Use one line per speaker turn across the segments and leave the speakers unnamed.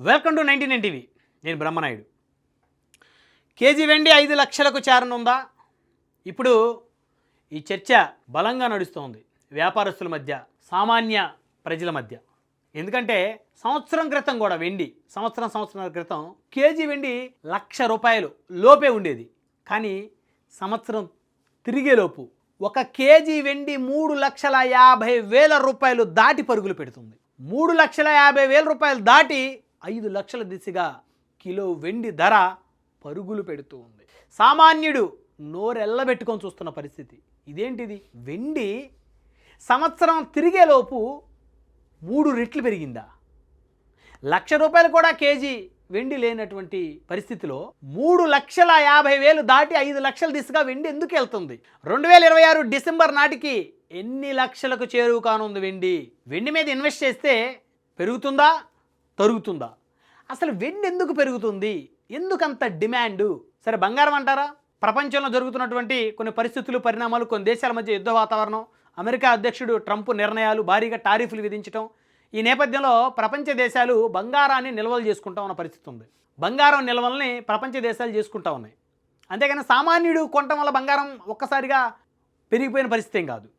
Welcome to 99 TV. నేను Brahmanaidu. KG వెండి 5 లక్షలకు చేరనుందా? ఇప్పుడు ఈ చర్చ బలంగా నడుస్తోంది వ్యాపారస్తుల మధ్య, సామాన్య ప్రజల మధ్య. ఎందుకంటే సంవత్సరం క్రితం కూడా వెండి సంవత్సరం క్రితం కేజీ వెండి ₹1,00,000 లోపే ఉండేది. కానీ సంవత్సరం తిరిగేలోపు ఒక కేజీ వెండి ₹3,50,000 దాటి పరుగులు పెడుతుంది. ₹3,50,000 దాటి 5 లక్షల దిశగా కిలో వెండి ధర పరుగులు పెడుతూ ఉంది. సామాన్యుడు నోరెల్లబెట్టుకొని చూస్తున్న పరిస్థితి. ఇదేంటిది? వెండి సంవత్సరం తిరిగేలోపు 3 రెట్లు పెరిగిందా? ₹1,00,000 కూడా కేజీ వెండి లేనటువంటి పరిస్థితిలో 3,50,000 దాటి 5 లక్షల దిశగా వెండి ఎందుకు వెళ్తుంది? 2026 డిసెంబర్ నాటికి ఎన్ని లక్షలకు చేరువ కానుంది వెండి? వెండి మీద ఇన్వెస్ట్ చేస్తే పెరుగుతుందా, తరుగుతుందా? అసలు వెండి ఎందుకు పెరుగుతుంది? ఎందుకంత డిమాండు? సరే, బంగారం అంటారా? ప్రపంచంలో జరుగుతున్నటువంటి కొన్ని పరిస్థితులు, పరిణామాలు, కొన్ని దేశాల మధ్య యుద్ధ వాతావరణం, అమెరికా అధ్యక్షుడు ట్రంప్ నిర్ణయాలు, భారీగా టారిఫ్లు విధించడం, ఈ నేపథ్యంలో ప్రపంచ దేశాలు బంగారాన్ని నిల్వలు చేసుకుంటా ఉన్న పరిస్థితి ఉంది. బంగారం నిల్వల్ని ప్రపంచ దేశాలు చేసుకుంటా ఉన్నాయి. అంతేగాని సామాన్యుడు కొనటం వల్ల బంగారం ఒక్కసారిగా పెరిగిపోయిన పరిస్థితి ఏం కాదు.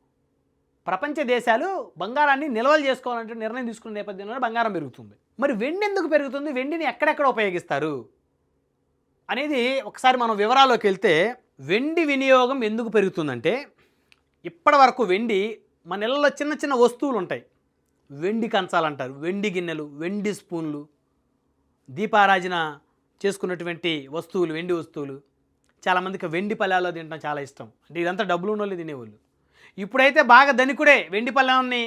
ప్రపంచ దేశాలు బంగారాన్ని నిల్వలు చేసుకోవాలంటే నిర్ణయం తీసుకున్న నేపథ్యంలో బంగారం పెరుగుతుంది. మరి వెండి ఎందుకు పెరుగుతుంది? వెండిని ఎక్కడెక్కడ ఉపయోగిస్తారు అనేది ఒకసారి మనం వివరాల్లోకి వెళ్తే, వెండి వినియోగం ఎందుకు పెరుగుతుందంటే, ఇప్పటి వరకు వెండి మన ఇళ్ళలో చిన్న చిన్న వస్తువులు ఉంటాయి. వెండి కంచాలు అంటారు, వెండి గిన్నెలు, వెండి స్పూన్లు, దీపారాజన చేసుకున్నటువంటి వస్తువులు, వెండి వస్తువులు. చాలామందికి వెండి పళ్ళాల్లో తినడం చాలా ఇష్టం. అంటే ఇదంతా డబ్బులు ఉన్నోళ్ళు తినేవాళ్ళు. ఇప్పుడైతే బాగా ధనికుడే వెండి పళ్ళాన్ని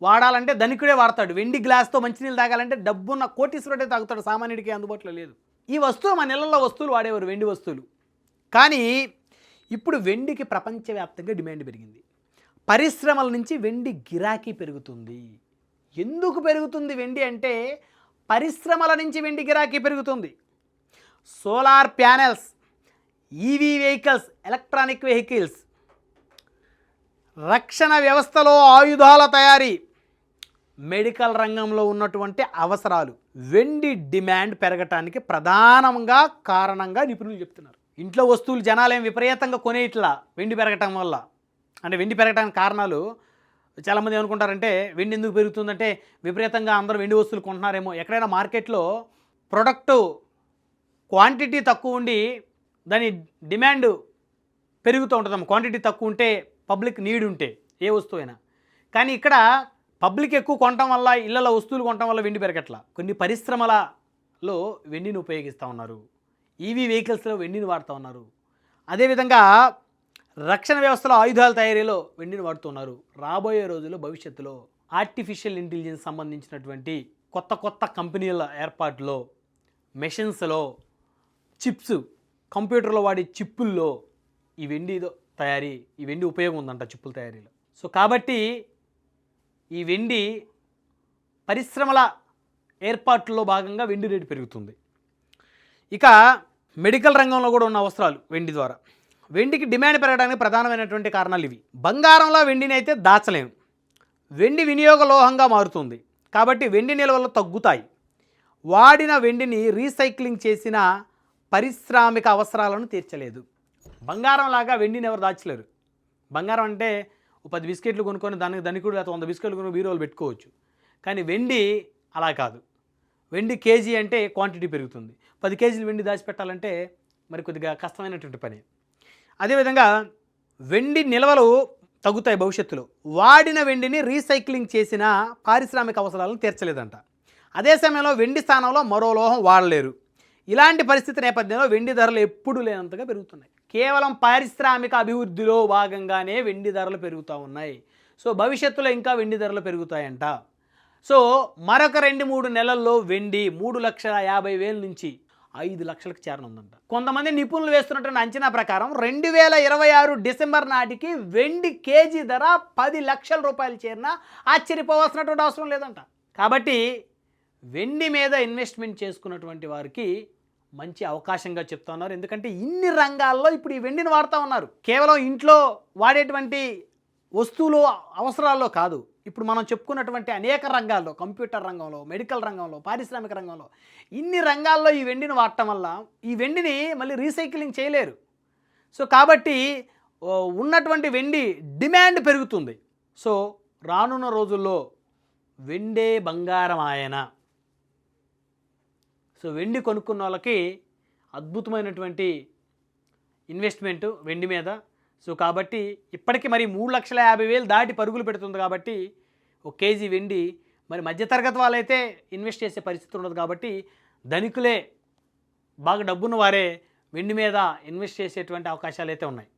వాడాలంటే ధనికుడే వాడతాడు. వెండి గ్లాస్తో మంచినీళ్ళు తాగాలంటే డబ్బున్న కోటీశ్వరుడే తాగుతాడు, సామాన్యుడికి అందుబాటులో లేదు. ఈ వస్తువు మన ఇళ్లలో వస్తువులు వాడేవారు, వెండి వస్తువులు. కానీ ఇప్పుడు వెండికి ప్రపంచవ్యాప్తంగా డిమాండ్ పెరిగింది. పరిశ్రమల నుంచి వెండి గిరాకీ పెరుగుతుంది. ఎందుకు పెరుగుతుంది వెండి అంటే, పరిశ్రమల నుంచి వెండి గిరాకీ పెరుగుతుంది. Solar panels, EV vehicles, electronic vehicles, రక్షణ వ్యవస్థలో ఆయుధాల తయారీ, మెడికల్ రంగంలో ఉన్నటువంటి అవసరాలు, వెండి డిమాండ్ పెరగటానికి ప్రధానంగా కారణంగా నిపుణులు చెప్తున్నారు. ఇంట్లో వస్తువులు జనాలేం విపరీతంగా కొనేట్లా వెండి పెరగటం వల్ల. అంటే వెండి పెరగటానికి కారణాలు చాలామంది ఏమనుకుంటారంటే, వెండి ఎందుకు పెరుగుతుందంటే విపరీతంగా అందరూ వెండి వస్తువులు కొంటున్నారేమో. ఎక్కడైనా మార్కెట్లో ప్రొడక్టు క్వాంటిటీ తక్కువ ఉండి దాని డిమాండ్ పెరుగుతూ ఉంటుందమ్మ. క్వాంటిటీ తక్కువ ఉంటే, పబ్లిక్ నీడ్ ఉంటే ఏ వస్తువు అయినా. కానీ ఇక్కడ పబ్లిక్ ఎక్కువ కొనటం వల్ల, ఇళ్ళలో వస్తువులు కొనటం వల్ల వెండి పెరగట్లా. కొన్ని పరిశ్రమలలో వెండిని ఉపయోగిస్తూ ఉన్నారు. ఈవీ వెహికల్స్లో వెండిని వాడుతూ ఉన్నారు. అదేవిధంగా రక్షణ వ్యవస్థలో ఆయుధాల తయారీలో వెండిని వాడుతున్నారు. రాబోయే రోజుల్లో భవిష్యత్తులో ఆర్టిఫిషియల్ ఇంటెలిజెన్స్ సంబంధించినటువంటి కొత్త కొత్త కంపెనీల ఏర్పాటులో, మెషిన్స్లో, చిప్స్, కంప్యూటర్లో వాడే చిప్పుల్లో ఈ వెండి తయారీ, ఈ వెండి ఉపయోగం ఉందంట చిప్పుల తయారీలో. సో కాబట్టి ఈ వెండి పరిశ్రమల ఏర్పాటులో భాగంగా వెండి రేటు పెరుగుతుంది. ఇక మెడికల్ రంగంలో కూడా ఉన్న అవసరాలు వెండి ద్వారా. వెండికి డిమాండ్ పెరగడానికి ప్రధానమైనటువంటి కారణాలు ఇవి. బంగారంలో వెండిని అయితే దాచలేము. వెండి వినియోగ లోహంగా మారుతుంది. కాబట్టి వెండి నిల్వలు తగ్గుతాయి. వాడిన వెండిని రీసైక్లింగ్ చేసిన పారిశ్రామిక అవసరాలను తీర్చలేదు. బంగారం లాగా వెండిని ఎవరు దాచలేరు. బంగారం అంటే 10 బిస్కెట్లు కొనుక్కొని దానికి ధనికుడు లేకపోతే 100 బిస్కెట్లు కొనుక్కొని బీరోలు పెట్టుకోవచ్చు. కానీ వెండి అలా కాదు. వెండి కేజీ అంటే క్వాంటిటీ పెరుగుతుంది. 10 కేజీలు వెండి దాచిపెట్టాలంటే మరి కొద్దిగా కష్టమైనటువంటి పని. అదేవిధంగా వెండి నిల్వలు తగ్గుతాయి భవిష్యత్తులో. వాడిన వెండిని రీసైక్లింగ్ చేసిన పారిశ్రామిక అవసరాలను తీర్చలేదంట. అదే సమయంలో వెండి స్థానంలో మరో లోహం వాడలేరు. ఇలాంటి పరిస్థితి నేపథ్యంలో వెండి ధరలు ఎప్పుడూ లేనంతగా పెరుగుతున్నాయి. కేవలం పారిశ్రామిక అభివృద్ధిలో భాగంగానే వెండి ధరలు పెరుగుతూ ఉన్నాయి. సో భవిష్యత్తులో ఇంకా వెండి ధరలు పెరుగుతాయంట. సో మరొక 2-3 నెలల్లో వెండి 3,50,000 నుంచి 5 లక్షలకు చేరనుందంట. కొంతమంది నిపుణులు వేస్తున్నటువంటి అంచనా ప్రకారం 2026 డిసెంబర్ నాటికి వెండి కేజీ ధర ₹10 లక్షల చేరినా ఆశ్చర్యపోవాల్సినటువంటి అవసరం లేదంట. కాబట్టి వెండి మీద ఇన్వెస్ట్మెంట్ చేసుకున్నటువంటి వారికి మంచి అవకాశంగా చెప్తా ఉన్నారు. ఎందుకంటే ఇన్ని రంగాల్లో ఇప్పుడు ఈ వెండిని వాడుతూ ఉన్నారు. కేవలం ఇంట్లో వాడేటువంటి వస్తువులు అవసరాల్లో కాదు, ఇప్పుడు మనం చెప్పుకున్నటువంటి అనేక రంగాల్లో, కంప్యూటర్ రంగంలో, మెడికల్ రంగంలో, పారిశ్రామిక రంగంలో, ఇన్ని రంగాల్లో ఈ వెండిని వాడటం వల్ల ఈ వెండిని మళ్ళీ రీసైక్లింగ్ చేయలేరు. సో కాబట్టి ఉన్నటువంటి వెండి డిమాండ్ పెరుగుతుంది. సో రానున్న రోజుల్లో వెండే బంగారం ఆయన. సో వెండి కొనుక్కున్న వాళ్ళకి అద్భుతమైనటువంటి ఇన్వెస్ట్మెంటు వెండి మీద. సో కాబట్టి ఇప్పటికీ మరి 3,50,000 దాటి పరుగులు పెడుతుంది కాబట్టి ఒక కేజీ వెండి మరి మధ్యతరగతి వాళ్ళైతే ఇన్వెస్ట్ చేసే పరిస్థితి ఉండదు కాబట్టి ధనికులే బాగా డబ్బున్న వారే వెండి మీద ఇన్వెస్ట్ చేసేటువంటి అవకాశాలు అయితే ఉన్నాయి.